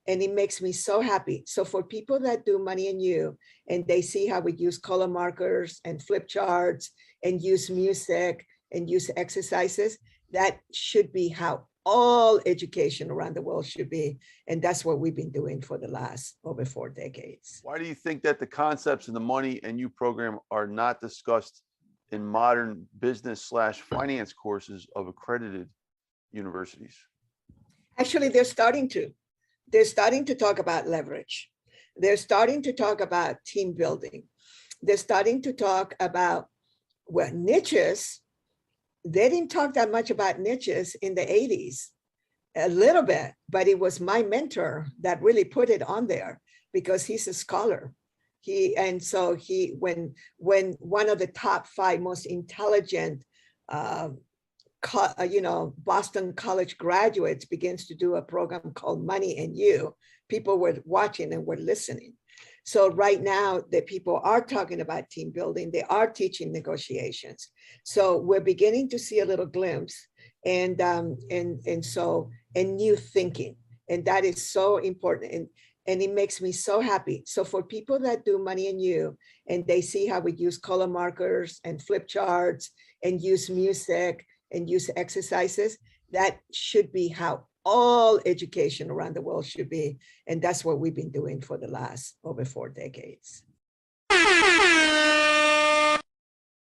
and it makes me so happy. So for people that do Money and You, and they see how we use color markers and flip charts and use music and use exercises, that should be how all education around the world should be. And that's what we've been doing for the last over 4 decades. Why do you think that the concepts in the Money and You program are not discussed in modern business/finance courses of accredited universities? Actually, they're starting to. They're starting to talk about leverage. They're starting to talk about team building. They're starting to talk about, well, niches. They didn't talk that much about niches in the 80s, a little bit, but it was my mentor that really put it on there because he's a scholar. When one of the top 5 most intelligent Boston College graduates begins to do a program called Money and You, people were watching and were listening. So right now that people are talking about team building, they are teaching negotiations. So we're beginning to see a little glimpse and new thinking. And that is so important. And it makes me so happy. So for people that do Money and You, and they see how we use color markers and flip charts and use music and use exercises, that should be how all education around the world should be. And that's what we've been doing for the last over 4 decades.